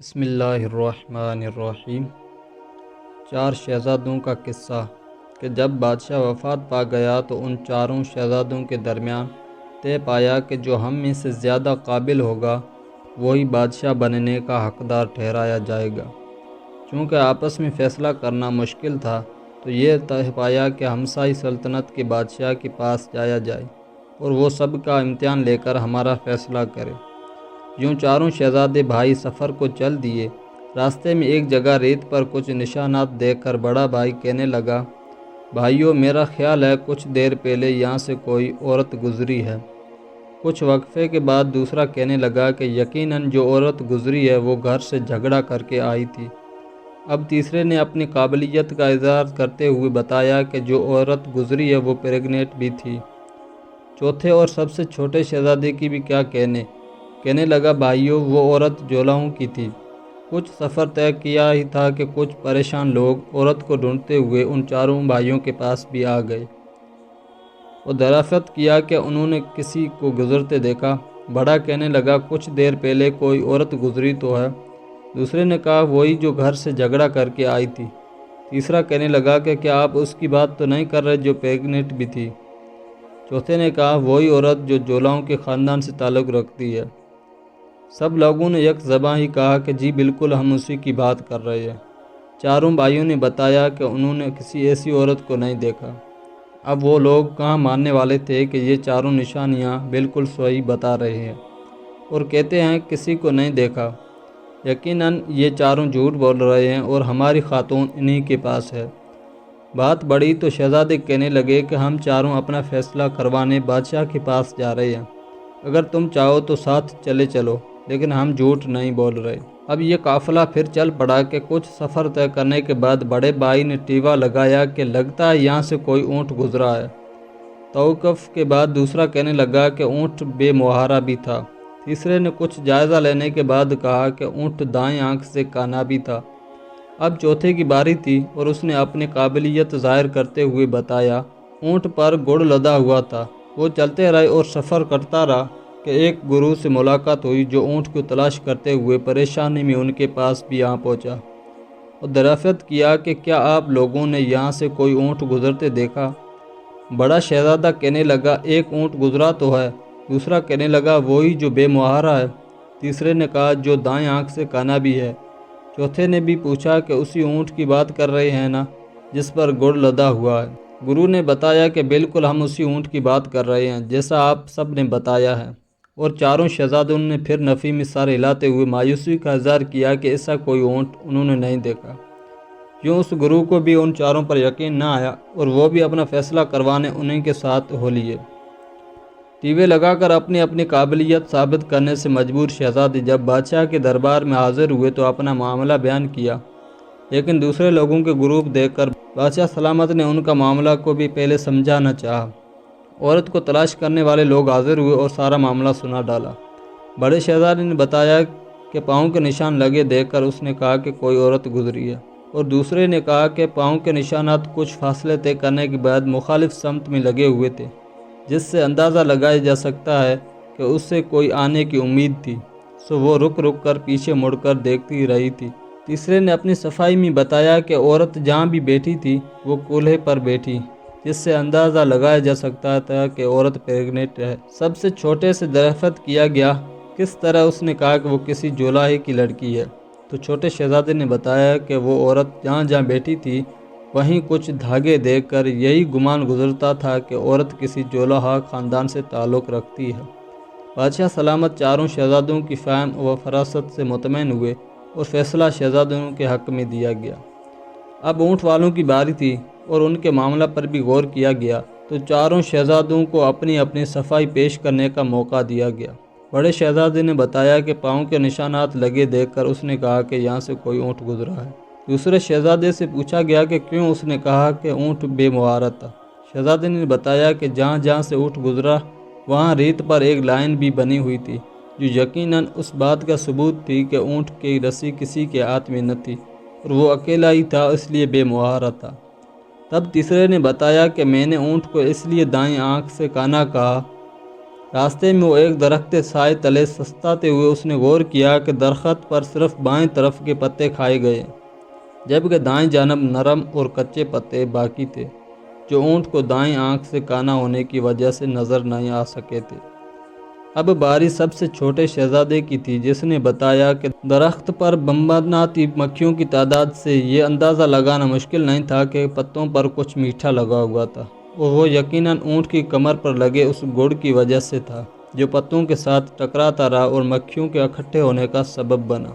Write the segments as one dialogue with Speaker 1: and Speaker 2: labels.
Speaker 1: بسم اللہ الرحمن الرحیم۔ چار شہزادوں کا قصہ کہ جب بادشاہ وفات پا گیا تو ان چاروں شہزادوں کے درمیان طے پایا کہ جو ہم میں سے زیادہ قابل ہوگا وہی بادشاہ بننے کا حقدار ٹھہرایا جائے گا۔ چونکہ آپس میں فیصلہ کرنا مشکل تھا تو یہ طے پایا کہ ہمسائی سلطنت کے بادشاہ کے پاس جایا جائے اور وہ سب کا امتحان لے کر ہمارا فیصلہ کرے۔ یوں چاروں شہزادے بھائی سفر کو چل دیے۔ راستے میں ایک جگہ ریت پر کچھ نشانات دیکھ کر بڑا بھائی کہنے لگا، بھائیو میرا خیال ہے کچھ دیر پہلے یہاں سے کوئی عورت گزری ہے۔ کچھ وقفے کے بعد دوسرا کہنے لگا کہ یقیناً جو عورت گزری ہے وہ گھر سے جھگڑا کر کے آئی تھی۔ اب تیسرے نے اپنی قابلیت کا اظہار کرتے ہوئے بتایا کہ جو عورت گزری ہے وہ پریگننٹ بھی تھی۔ چوتھے اور سب سے چھوٹے شہزادے کی بھی کیا کہنے لگا، بھائیو وہ عورت جولاؤں کی تھی۔ کچھ سفر طے کیا ہی تھا کہ کچھ پریشان لوگ عورت کو ڈھونڈتے ہوئے ان چاروں بھائیوں کے پاس بھی آ گئے اور دریافت کیا کہ انہوں نے کسی کو گزرتے دیکھا۔ بڑا کہنے لگا، کچھ دیر پہلے کوئی عورت گزری تو ہے۔ دوسرے نے کہا، وہی جو گھر سے جھگڑا کر کے آئی تھی۔ تیسرا کہنے لگا کہ کیا آپ اس کی بات تو نہیں کر رہے جو پریگننٹ بھی تھی۔ چوتھے نے کہا، وہی عورت جو جولاؤں کے خاندان سے تعلق رکھتی ہے۔ سب لوگوں نے یک زباں ہی کہا کہ جی بالکل ہم اسی کی بات کر رہے ہیں۔ چاروں بھائیوں نے بتایا کہ انہوں نے کسی ایسی عورت کو نہیں دیکھا۔ اب وہ لوگ کہاں ماننے والے تھے کہ یہ چاروں نشانیاں بالکل صحیح بتا رہے ہیں اور کہتے ہیں کسی کو نہیں دیکھا۔ یقیناً یہ چاروں جھوٹ بول رہے ہیں اور ہماری خاتون انہی کے پاس ہے۔ بات بڑھی تو شہزادے کہنے لگے کہ ہم چاروں اپنا فیصلہ کروانے بادشاہ کے پاس جا رہے ہیں۔ اگر تم چاہو تو ساتھ چلو، لیکن ہم جھوٹ نہیں بول رہے۔ اب یہ قافلہ پھر چل پڑا کہ کچھ سفر طے کرنے کے بعد بڑے بھائی نے ٹیوا لگایا کہ لگتا ہے یہاں سے کوئی اونٹ گزرا ہے۔ توقف کے بعد دوسرا کہنے لگا کہ اونٹ بے مہارا بھی تھا۔ تیسرے نے کچھ جائزہ لینے کے بعد کہا کہ اونٹ دائیں آنکھ سے کانا بھی تھا۔ اب چوتھے کی باری تھی اور اس نے اپنی قابلیت ظاہر کرتے ہوئے بتایا، اونٹ پر گڑ لدا ہوا تھا۔ وہ چلتے رہے اور سفر کرتا رہا کہ ایک گرو سے ملاقات ہوئی جو اونٹ کو تلاش کرتے ہوئے پریشانی میں ان کے پاس بھی آ پہنچا اور دریافت کیا کہ کیا آپ لوگوں نے یہاں سے کوئی اونٹ گزرتے دیکھا؟ بڑا شہزادہ کہنے لگا، ایک اونٹ گزرا تو ہے۔ دوسرا کہنے لگا، وہی جو بے مہارا ہے۔ تیسرے نے کہا، جو دائیں آنکھ سے کانا بھی ہے۔ چوتھے نے بھی پوچھا کہ اسی اونٹ کی بات کر رہے ہیں نا جس پر گڑ لدا ہوا ہے؟ گرو نے بتایا کہ بالکل ہم اسی اونٹ کی بات کر رہے ہیں جیسا آپ سب نے بتایا ہے۔ اور چاروں شہزادوں نے پھر نفی میں سر ہلاتے ہوئے مایوسی کا اظہار کیا کہ ایسا کوئی اونٹ انہوں نے نہیں دیکھا۔ یوں اس گرو کو بھی ان چاروں پر یقین نہ آیا اور وہ بھی اپنا فیصلہ کروانے انہیں کے ساتھ ہو لیے۔ ٹیوے لگا کر اپنی اپنی قابلیت ثابت کرنے سے مجبور شہزادے جب بادشاہ کے دربار میں حاضر ہوئے تو اپنا معاملہ بیان کیا، لیکن دوسرے لوگوں کے گروپ دیکھ کر بادشاہ سلامت نے ان کا معاملہ کو بھی پہلے سمجھانا چاہا۔ عورت کو تلاش کرنے والے لوگ حاضر ہوئے اور سارا معاملہ سنا ڈالا۔ بڑے شہزادے نے بتایا کہ پاؤں کے نشان لگے دیکھ کر اس نے کہا کہ کوئی عورت گزری ہے، اور دوسرے نے کہا کہ پاؤں کے نشانات کچھ فاصلے طے کرنے کے بعد مخالف سمت میں لگے ہوئے تھے، جس سے اندازہ لگایا جا سکتا ہے کہ اس سے کوئی آنے کی امید تھی، سو وہ رک کر پیچھے مڑ کر دیکھتی رہی تھی۔ تیسرے نے اپنی صفائی میں بتایا کہ عورت جہاں بھی بیٹھی تھی وہ کولہے پر بیٹھی، جس سے اندازہ لگایا جا سکتا تھا کہ عورت پریگننٹ ہے۔ سب سے چھوٹے سے دریافت کیا گیا کس طرح؟ اس نے کہا کہ وہ کسی جولاہے کی لڑکی ہے۔ تو چھوٹے شہزادے نے بتایا کہ وہ عورت جہاں جہاں بیٹھی تھی وہیں کچھ دھاگے دیکھ کر یہی گمان گزرتا تھا کہ عورت کسی جولاہا خاندان سے تعلق رکھتی ہے۔ بادشاہ سلامت چاروں شہزادوں کی فہم و فراست سے مطمئن ہوئے اور فیصلہ شہزادوں کے حق میں دیا گیا۔ اب اونٹ والوں کی باری تھی اور ان کے معاملہ پر بھی غور کیا گیا تو چاروں شہزادوں کو اپنی اپنی صفائی پیش کرنے کا موقع دیا گیا۔ بڑے شہزادے نے بتایا کہ پاؤں کے نشانات لگے دیکھ کر اس نے کہا کہ یہاں سے کوئی اونٹ گزرا ہے۔ دوسرے شہزادے سے پوچھا گیا کہ کیوں؟ اس نے کہا کہ اونٹ بے مہارا تھا۔ شہزادے نے بتایا کہ جہاں جہاں سے اونٹ گزرا وہاں ریت پر ایک لائن بھی بنی ہوئی تھی جو یقیناً اس بات کا ثبوت تھی کہ اونٹ کی رسی کسی کے ہاتھ میں نہ تھی اور وہ اکیلا ہی تھا، اس لیے بے مہارا تھا۔ تب تیسرے نے بتایا کہ میں نے اونٹ کو اس لیے دائیں آنکھ سے کانا کہا راستے میں وہ ایک درخت سائے تلے سستاتے ہوئے اس نے غور کیا کہ درخت پر صرف بائیں طرف کے پتے کھائے گئے، جبکہ دائیں جانب نرم اور کچے پتے باقی تھے، جو اونٹ کو دائیں آنکھ سے کانا ہونے کی وجہ سے نظر نہیں آ سکے تھے۔ اب باری سب سے چھوٹے شہزادے کی تھی، جس نے بتایا کہ درخت پر بمبناتی مکھیوں کی تعداد سے یہ اندازہ لگانا مشکل نہیں تھا کہ پتوں پر کچھ میٹھا لگا ہوا تھا، اور وہ یقیناً اونٹ کی کمر پر لگے اس گڑ کی وجہ سے تھا، جو پتوں کے ساتھ ٹکراتا رہا اور مکھیوں کے اکٹھے ہونے کا سبب بنا۔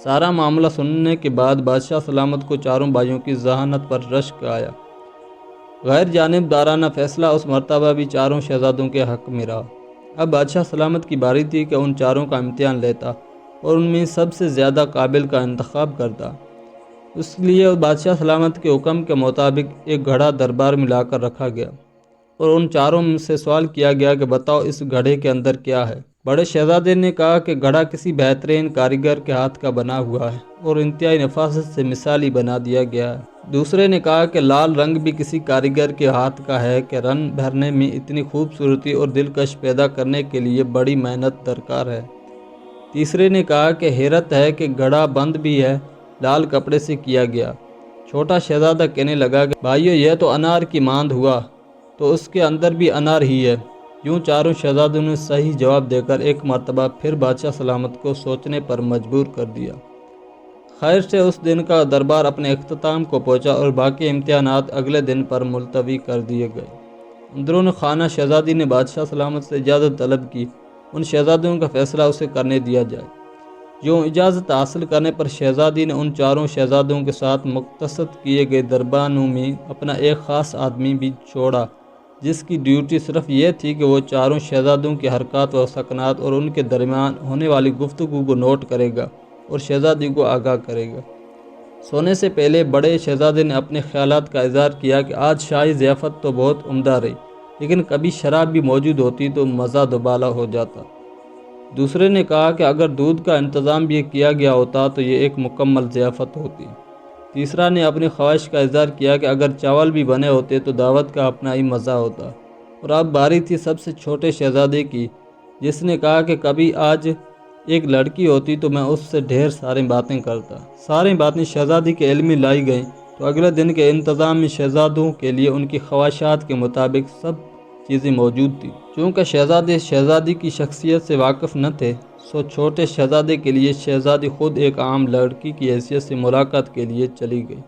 Speaker 1: سارا معاملہ سننے کے بعد بادشاہ سلامت کو چاروں بھائیوں کی ذہانت پر رشک آیا۔ غیر جانبدارانہ فیصلہ اس مرتبہ بھی چاروں شہزادوں کے حق میں رہا۔ اب بادشاہ سلامت کی باری تھی کہ ان چاروں کا امتحان لیتا اور ان میں سب سے زیادہ قابل کا انتخاب کرتا۔ اس لیے بادشاہ سلامت کے حکم کے مطابق ایک گھڑا دربار میں لا کر رکھا گیا اور ان چاروں سے سوال کیا گیا کہ بتاؤ اس گھڑے کے اندر کیا ہے۔ بڑے شہزادے نے کہا کہ گھڑا کسی بہترین کاریگر کے ہاتھ کا بنا ہوا ہے اور انتہائی نفاست سے مثالی بنا دیا گیا ہے۔ دوسرے نے کہا کہ لال رنگ بھی کسی کاریگر کے ہاتھ کا ہے کہ رنگ بھرنے میں اتنی خوبصورتی اور دلکش پیدا کرنے کے لیے بڑی محنت درکار ہے۔ تیسرے نے کہا کہ حیرت ہے کہ گھڑا بند بھی ہے، لال کپڑے سے کیا گیا۔ چھوٹا شہزادہ کہنے لگا کہ بھائیو، یہ تو انار کی ماند ہوا، تو اس کے اندر بھی انار ہی ہے۔ یوں چاروں شہزادوں نے صحیح جواب دے کر ایک مرتبہ پھر بادشاہ سلامت کو سوچنے پر مجبور کر دیا۔ خیر سے اس دن کا دربار اپنے اختتام کو پہنچا اور باقی امتحانات اگلے دن پر ملتوی کر دیے گئے۔ اندرون خانہ شہزادی نے بادشاہ سلامت سے اجازت طلب کی ان شہزادوں کا فیصلہ اسے کرنے دیا جائے۔ یوں اجازت حاصل کرنے پر شہزادی نے ان چاروں شہزادوں کے ساتھ مختص کیے گئے دربانوں میں اپنا ایک خاص آدمی بھی چھوڑا، جس کی ڈیوٹی صرف یہ تھی کہ وہ چاروں شہزادوں کی حرکات و سکنات اور ان کے درمیان ہونے والی گفتگو کو نوٹ کرے گا اور شہزادی کو آگاہ کرے گا۔ سونے سے پہلے بڑے شہزادے نے اپنے خیالات کا اظہار کیا کہ آج شاہی ضیافت تو بہت عمدہ رہی، لیکن کبھی شراب بھی موجود ہوتی تو مزہ دوبالا ہو جاتا۔ دوسرے نے کہا کہ اگر دودھ کا انتظام بھی کیا گیا ہوتا تو یہ ایک مکمل ضیافت ہوتی۔ تیسرا نے اپنی خواہش کا اظہار کیا کہ اگر چاول بھی بنے ہوتے تو دعوت کا اپنا ہی مزہ ہوتا۔ اور اب باری تھی سب سے چھوٹے شہزادے کی، جس نے کہا کہ کبھی آج ایک لڑکی ہوتی تو میں اس سے ڈھیر ساری باتیں کرتا۔ ساری باتیں شہزادی کے علم میں لائی گئیں تو اگلے دن کے انتظام میں شہزادوں کے لیے ان کی خواہشات کے مطابق سب چیزیں موجود تھیں۔ چونکہ شہزادے شہزادی کی شخصیت سے واقف نہ تھے، سو چھوٹے شہزادے کے لیے شہزادی خود ایک عام لڑکی کی حیثیت سے ملاقات کے لیے چلی گئی۔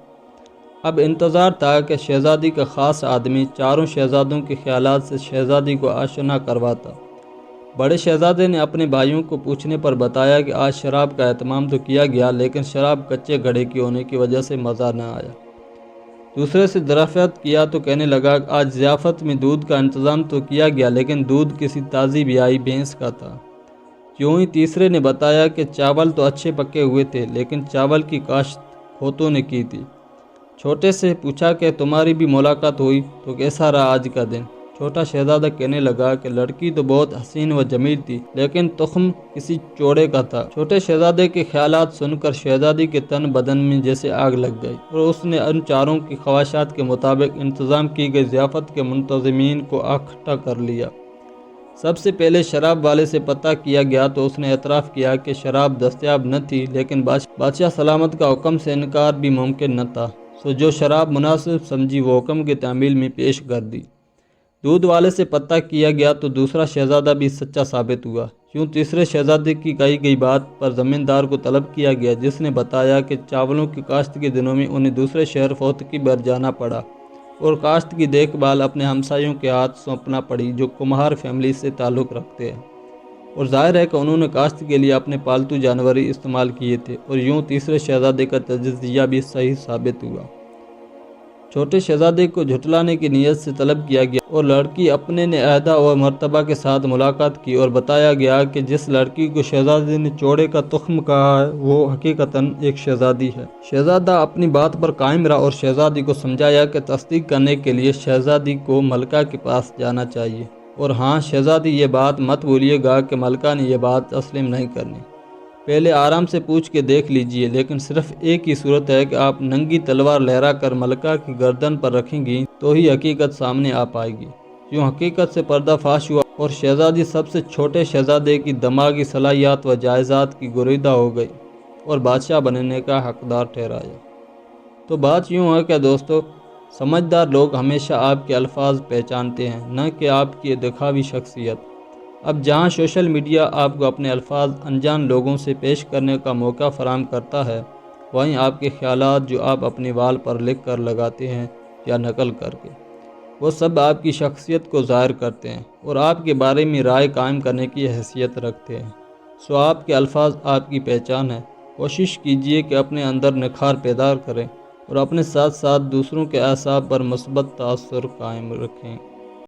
Speaker 1: اب انتظار تھا کہ شہزادی کا خاص آدمی چاروں شہزادوں کے خیالات سے شہزادی کو آشنا کرواتا۔ بڑے شہزادے نے اپنے بھائیوں کو پوچھنے پر بتایا کہ آج شراب کا اہتمام تو کیا گیا، لیکن شراب کچے گھڑے کی ہونے کی وجہ سے مزہ نہ آیا۔ دوسرے سے دریافت کیا تو کہنے لگا کہ آج ضیافت میں دودھ کا انتظام تو کیا گیا، لیکن دودھ کسی تازی بیائی بھینس کا تھا۔ یوں ہی تیسرے نے بتایا کہ چاول تو اچھے پکے ہوئے تھے، لیکن چاول کی کاشت کھوتوں نے کی تھی۔ چھوٹے سے پوچھا کہ تمہاری بھی ملاقات ہوئی تو کیسا رہا آج کا دن؟ چھوٹا شہزادہ کہنے لگا کہ لڑکی تو بہت حسین و جمیل تھی، لیکن تخم کسی چوڑے کا تھا۔ چھوٹے شہزادے کے خیالات سن کر شہزادی کے تن بدن میں جیسے آگ لگ گئی اور اس نے ان چاروں کی خواہشات کے مطابق انتظام کی گئی ضیافت کے منتظمین کو اکٹھا کر لیا۔ سب سے پہلے شراب والے سے پتہ کیا گیا تو اس نے اعتراف کیا کہ شراب دستیاب نہ تھی، لیکن بادشاہ سلامت کا حکم سے انکار بھی ممکن نہ تھا، سو جو شراب مناسب سمجھی وہ حکم کی تعمیل میں پیش کر دی۔ دودھ والے سے پتہ کیا گیا تو دوسرا شہزادہ بھی سچا ثابت ہوا۔ یوں تیسرے شہزادے کی کہی گئی بات پر زمیندار کو طلب کیا گیا، جس نے بتایا کہ چاولوں کی کاشت کے دنوں میں انہیں دوسرے شہر فوتکی بھر جانا پڑا اور کاشت کی دیکھ بھال اپنے ہمسایوں کے ہاتھ سونپنا پڑی جو کمہار فیملی سے تعلق رکھتے ہیں، اور ظاہر ہے کہ انہوں نے کاشت کے لیے اپنے پالتو جانور ہی استعمال کیے تھے، اور یوں تیسرے شہزادے کا تجزیہ بھی صحیح ثابت ہوا۔ چھوٹے شہزادے کو جھٹلانے کی نیت سے طلب کیا گیا اور لڑکی اپنے نے عہدہ و مرتبہ کے ساتھ ملاقات کی اور بتایا گیا کہ جس لڑکی کو شہزادے نے چوڑے کا تخم کہا ہے وہ حقیقتاً ایک شہزادی ہے۔ شہزادہ اپنی بات پر قائم رہا اور شہزادی کو سمجھایا کہ تصدیق کرنے کے لیے شہزادی کو ملکہ کے پاس جانا چاہیے، اور ہاں شہزادی یہ بات مت بھولیے گا کہ ملکہ نے یہ بات تسلیم نہیں کرنی، پہلے آرام سے پوچھ کے دیکھ لیجئے، لیکن صرف ایک ہی صورت ہے کہ آپ ننگی تلوار لہرا کر ملکہ کی گردن پر رکھیں گی تو ہی حقیقت سامنے آ پائے گی۔ یوں حقیقت سے پردہ فاش ہوا اور شہزادی سب سے چھوٹے شہزادے کی دماغی صلاحیت و جائزات کی گریدہ ہو گئی اور بادشاہ بننے کا حقدار ٹھہرایا۔ تو بات یوں ہے کہ دوستو، سمجھدار لوگ ہمیشہ آپ کے الفاظ پہچانتے ہیں، نہ کہ آپ کی دکھاوی شخصیت۔ اب جہاں سوشل میڈیا آپ کو اپنے الفاظ انجان لوگوں سے پیش کرنے کا موقع فراہم کرتا ہے، وہیں آپ کے خیالات جو آپ اپنی وال پر لکھ کر لگاتے ہیں یا نقل کر کے، وہ سب آپ کی شخصیت کو ظاہر کرتے ہیں اور آپ کے بارے میں رائے قائم کرنے کی حیثیت رکھتے ہیں۔ سو آپ کے الفاظ آپ کی پہچان ہے۔ کوشش کیجئے کہ اپنے اندر نکھار پیدا کریں اور اپنے ساتھ ساتھ دوسروں کے اعصاب پر مثبت تاثر قائم رکھیں۔